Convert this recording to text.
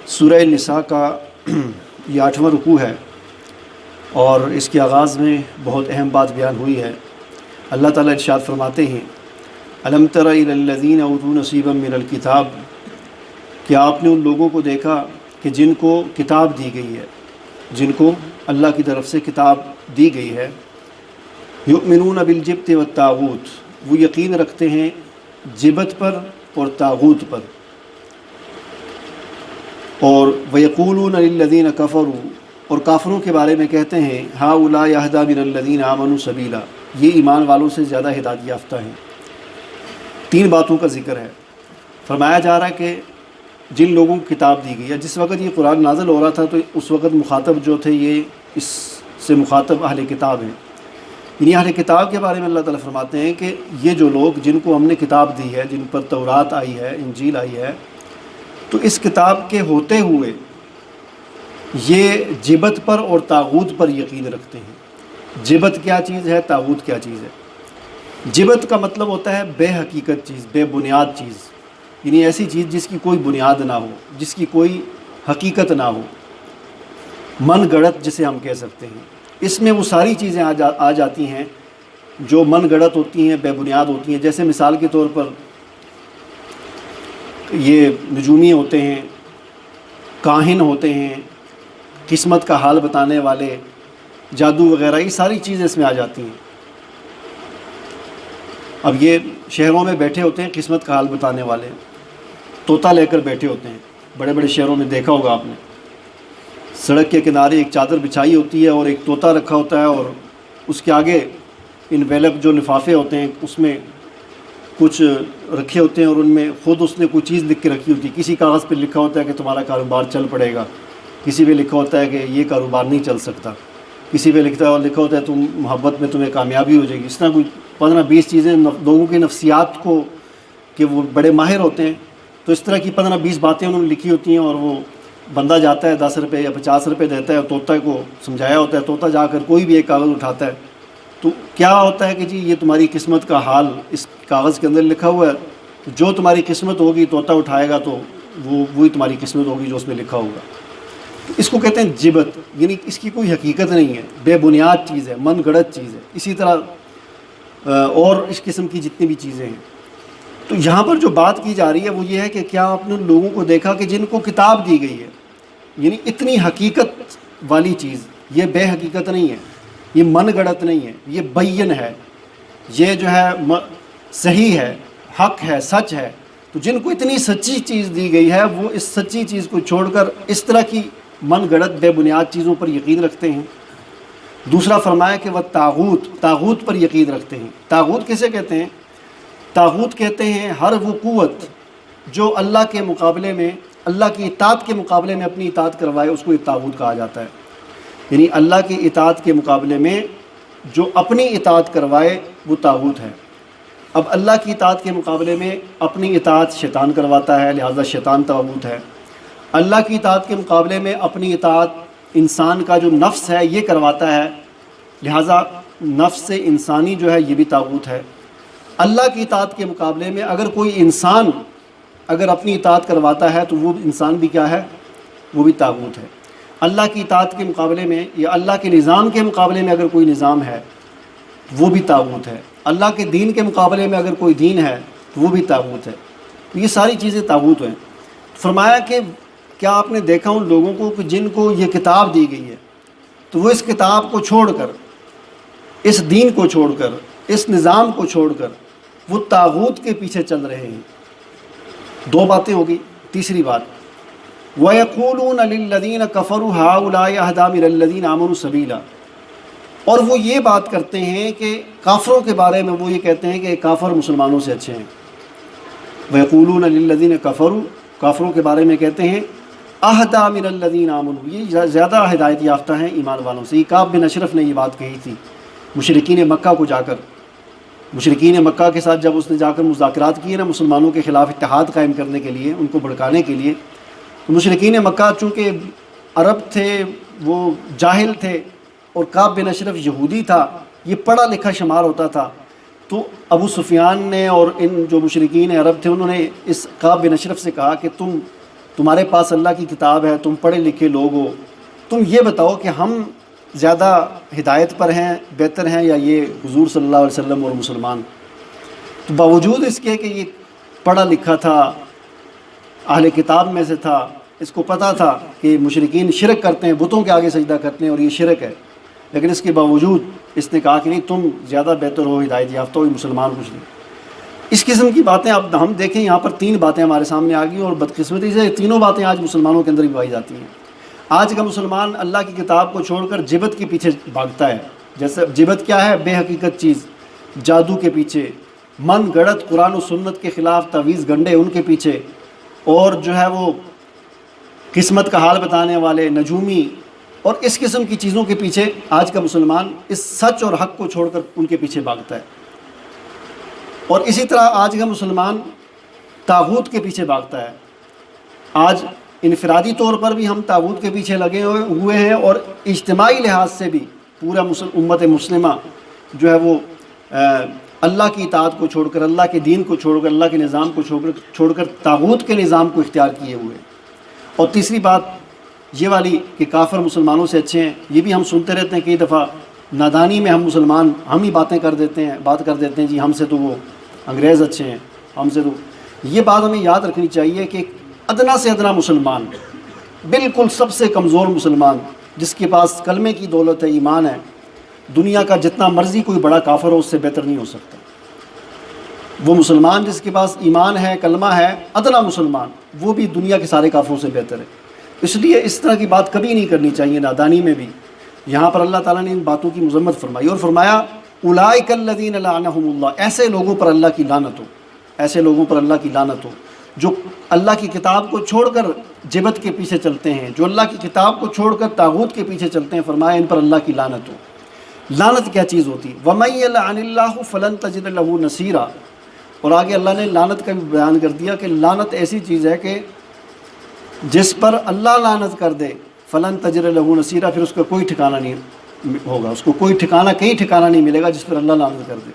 سورہ نساء کا یہ 8واں رکوع ہے اور اس کے آغاز میں بہت اہم بات بیان ہوئی ہے۔ اللہ تعالیٰ ارشاد فرماتے ہیں الم تر الی الذین اوتوا نصیبا من الکتاب، کیا آپ نے ان لوگوں کو دیکھا کہ جن کو کتاب دی گئی ہے، جن کو اللہ کی طرف سے کتاب دی گئی ہے، یؤمنون بالجبت والطاغوت، وہ یقین رکھتے ہیں جبت پر اور طاغوت پر، اور وَيَقُولُونَ لِلَّذِينَ كَفَرُوا، اور کافروں کے بارے میں کہتے ہیں هَؤُلَاءِ أَهْدَىٰ مِنَ الَّذِينَ آمَنُوا سَبِيلًا، یہ ایمان والوں سے زیادہ ہدایت یافتہ ہیں۔ تین باتوں کا ذکر ہے۔ فرمایا جا رہا ہے کہ جن لوگوں کو کتاب دی گئی ہے، جس وقت یہ قرآن نازل ہو رہا تھا تو اس وقت مخاطب جو تھے یہ اس سے مخاطب اہل کتاب ہیں۔ یعنی اہل کتاب کے بارے میں اللہ تعالیٰ فرماتے ہیں کہ یہ جو لوگ جن کو ہم نے کتاب دی ہے، جن پر تورات آئی ہے، انجیل آئی ہے، تو اس کتاب کے ہوتے ہوئے یہ جبت پر اور طاغوت پر یقین رکھتے ہیں۔ جبت کیا چیز ہے، طاغوت کیا چیز ہے؟ جبت کا مطلب ہوتا ہے بے حقیقت چیز، بے بنیاد چیز، یعنی ایسی چیز جس کی کوئی بنیاد نہ ہو، جس کی کوئی حقیقت نہ ہو، من گڑت جسے ہم کہہ سکتے ہیں۔ اس میں وہ ساری چیزیں آ جاتی ہیں جو من گڑت ہوتی ہیں، بے بنیاد ہوتی ہیں۔ جیسے مثال کے طور پر یہ نجومی ہوتے ہیں، کاہن ہوتے ہیں، قسمت کا حال بتانے والے، جادو وغیرہ، یہ ساری چیزیں اس میں آ جاتی ہیں۔ اب یہ شہروں میں بیٹھے ہوتے ہیں قسمت کا حال بتانے والے، طوطا لے کر بیٹھے ہوتے ہیں، بڑے بڑے شہروں میں دیکھا ہوگا آپ نے، سڑک کے کنارے ایک چادر بچھائی ہوتی ہے اور ایک طوطا رکھا ہوتا ہے، اور اس کے آگے انویلپ جو لفافے ہوتے ہیں اس میں کچھ رکھے ہوتے ہیں، اور ان میں خود اس نے کوئی چیز لکھ کے رکھی ہوتی ہے۔ کسی کاغذ پہ لکھا ہوتا ہے کہ تمہارا کاروبار چل پڑے گا، کسی پہ لکھا ہوتا ہے کہ یہ کاروبار نہیں چل سکتا، کسی پہ لکھا ہوتا ہے تم محبت میں تمہیں کامیابی ہو جائے گی۔ اس طرح کوئی 15-20 چیزیں لوگوں کی نفسیات کو، کہ وہ بڑے ماہر ہوتے ہیں، تو اس طرح کی 15-20 باتیں انہوں نے لکھی ہوتی ہیں، اور وہ بندہ جاتا ہے 10 روپے یا 50 روپے دیتا ہے، اور طوطا کو سمجھایا ہوتا ہے، طوطا جا کر کوئی بھی ایک کاغذ اٹھاتا ہے، تو کیا ہوتا ہے کہ جی یہ تمہاری قسمت کا حال اس کاغذ کے اندر لکھا ہوا ہے، جو تمہاری قسمت ہوگی طوطا اٹھائے گا تو وہی تمہاری قسمت ہوگی جو اس میں لکھا ہوگا۔ اس کو کہتے ہیں جبت، یعنی اس کی کوئی حقیقت نہیں ہے، بے بنیاد چیز ہے، من گڑت چیز ہے۔ اسی طرح اور اس قسم کی جتنی بھی چیزیں ہیں۔ تو یہاں پر جو بات کی جا رہی ہے وہ یہ ہے کہ کیا آپ نے لوگوں کو دیکھا کہ جن کو کتاب دی گئی ہے، یعنی اتنی حقیقت والی چیز، یہ بے حقیقت نہیں ہے، یہ من گڑت نہیں ہے، یہ بین ہے، یہ جو ہے صحیح ہے، حق ہے، سچ ہے۔ تو جن کو اتنی سچی چیز دی گئی ہے وہ اس سچی چیز کو چھوڑ کر اس طرح کی من گڑت بے بنیاد چیزوں پر یقین رکھتے ہیں۔ دوسرا فرمایا کہ وہ طاغوت پر یقین رکھتے ہیں۔ طاغوت کسے کہتے ہیں؟ طاغوت کہتے ہیں ہر وہ قوت جو اللہ کے مقابلے میں، اللہ کی اطاعت کے مقابلے میں اپنی اطاعت کروائے، اس کو طاغوت کہا جاتا ہے۔ یعنی اللہ کی اطاعت کے مقابلے میں جو اپنی اطاعت کروائے وہ طاغوت ہے۔ اب اللہ کی اطاعت کے مقابلے میں اپنی اطاعت شیطان کرواتا ہے، لہذا شیطان طاغوت ہے۔ اللہ کی اطاعت کے مقابلے میں اپنی اطاعت انسان کا جو نفس ہے یہ کرواتا ہے، لہذا نفس انسانی جو ہے یہ بھی طاغوت ہے۔ اللہ کی اطاعت کے مقابلے میں اگر کوئی انسان اگر اپنی اطاعت کرواتا ہے تو وہ انسان بھی کیا ہے؟ وہ بھی طاغوت ہے۔ اللہ کی اطاعت کے مقابلے میں یا اللہ کے نظام کے مقابلے میں اگر کوئی نظام ہے وہ بھی طاغوت ہے۔ اللہ کے دین کے مقابلے میں اگر کوئی دین ہے تو وہ بھی طاغوت ہے۔ تو یہ ساری چیزیں طاغوت ہیں۔ فرمایا کہ کیا آپ نے دیکھا ان لوگوں کو کہ جن کو یہ کتاب دی گئی ہے تو وہ اس کتاب کو چھوڑ کر، اس دین کو چھوڑ کر، اس نظام کو چھوڑ کر وہ طاغوت کے پیچھے چل رہے ہیں۔ دو باتیں ہوگی۔ تیسری بات وَيَقُولُونَ لِلَّذِينَ كَفَرُوا هَؤُلَاءِ أَهْدَىٰ مِنَ الَّذِينَ آمَنُوا سَبِيلًا، اور وہ یہ بات کرتے ہیں کہ کافروں کے بارے میں وہ یہ کہتے ہیں کہ کافر مسلمانوں سے اچھے ہیں۔ وَيَقُولُونَ لِلَّذِينَ كَفَرُوا، کافروں کے بارے میں کہتے ہیں أَهْدَىٰ مِنَ الَّذِينَ آمَنُوا، یہ زیادہ ہدایت یافتہ ہیں ایمان والوں سے۔ یہ کعب بن اشرف نے یہ بات کہی تھی مشرکین مکہ کو جا کر، مشرکین مکہ کے ساتھ جب اس نے جا کر مذاکرات کیے نا مسلمانوں کے خلاف اتحاد قائم کرنے کے لیے، ان کو بھڑکانے کے لیے، تو مشرکین مکہ چونکہ عرب تھے، وہ جاہل تھے، اور کعب بن اشرف یہودی تھا، یہ پڑھا لکھا شمار ہوتا تھا، تو ابو سفیان نے اور ان جو مشرکین عرب تھے انہوں نے اس کعب بن اشرف سے کہا کہ تم تمہارے پاس اللہ کی کتاب ہے، تم پڑھے لکھے لوگ ہو، تم یہ بتاؤ کہ ہم زیادہ ہدایت پر ہیں، بہتر ہیں، یا یہ حضور صلی اللہ علیہ وسلم اور مسلمان؟ تو باوجود اس کے کہ یہ پڑھا لکھا تھا، اہل کتاب میں سے تھا، اس کو پتہ تھا کہ مشرکین شرک کرتے ہیں، بتوں کے آگے سجدہ کرتے ہیں اور یہ شرک ہے، لیکن اس کے باوجود اس نے کہا کہ نہیں، تم زیادہ بہتر ہو، ہدایت یافتہ ہو، مسلمان کچھ نہیں۔ اس قسم کی باتیں اب ہم دیکھیں، یہاں پر 3 باتیں ہمارے سامنے آ گئی، اور بدقسمتی سے یہ تینوں باتیں آج مسلمانوں کے اندر بھی پائی جاتی ہیں۔ آج کا مسلمان اللہ کی کتاب کو چھوڑ کر جبت کے پیچھے بھاگتا ہے۔ جیسے جبت کیا ہے؟ بے حقیقت چیز، جادو کے پیچھے، من گڑت قرآن و سنت کے خلاف تعویذ گنڈے ان کے پیچھے، اور جو ہے وہ قسمت کا حال بتانے والے نجومی اور اس قسم کی چیزوں کے پیچھے آج کا مسلمان اس سچ اور حق کو چھوڑ کر ان کے پیچھے بھاگتا ہے۔ اور اسی طرح آج کا مسلمان طاغوت کے پیچھے بھاگتا ہے۔ آج انفرادی طور پر بھی ہم طاغوت کے پیچھے لگے ہوئے ہیں، اور اجتماعی لحاظ سے بھی پورا امت مسلمہ جو ہے وہ اللہ کی اطاعت کو چھوڑ کر، اللہ کے دین کو چھوڑ کر، اللہ کے نظام کو چھوڑ کر طاغوت کے نظام کو اختیار کیے ہوئے۔ اور تیسری بات یہ والی کہ کافر مسلمانوں سے اچھے ہیں، یہ بھی ہم سنتے رہتے ہیں کئی دفعہ، نادانی میں ہم مسلمان ہم ہی بات کر دیتے ہیں جی ہم سے تو وہ انگریز اچھے ہیں، ہم سے تو۔ یہ بات ہمیں یاد رکھنی چاہیے کہ ادنا سے ادنا مسلمان، بالکل سب سے کمزور مسلمان، جس کے پاس کلمے کی دولت ہے، ایمان ہے، دنیا کا جتنا مرضی کوئی بڑا کافر ہو اس سے بہتر نہیں ہو سکتا۔ وہ مسلمان جس کے پاس ایمان ہے، کلمہ ہے، ادنا مسلمان، وہ بھی دنیا کے سارے کافروں سے بہتر ہے۔ اس لیے اس طرح کی بات کبھی نہیں کرنی چاہیے نادانی میں بھی۔ یہاں پر اللہ تعالیٰ نے ان باتوں کی مذمت فرمائی اور فرمایا اولئک الذین لعنہم اللہ، ایسے لوگوں پر اللہ کی لعنت ہو، ایسے لوگوں پر اللہ کی لعنت ہو جو اللہ کی کتاب کو چھوڑ کر جبت کے پیچھے چلتے ہیں، جو اللہ کی کتاب کو چھوڑ کر طاغوت کے پیچھے چلتے ہیں، فرمایا ان پر اللہ کی لعنت ہو۔ لعنت کیا چیز ہوتی ہے؟ وَمَن يَلْعَنِ اللَّهُ فَلَن تَجِدَ لَهُ نَصِيرًا، اور آگے اللہ نے لعنت کا بھی بیان کر دیا کہ لعنت ایسی چیز ہے کہ جس پر اللہ لعنت کر دے، فلن تجد لہ نصیرا، پھر اس کا کوئی ٹھکانہ نہیں ہوگا، اس کو کوئی ٹھکانہ، کہیں ٹھکانہ نہیں ملے گا جس پر اللہ لعنت کر دے۔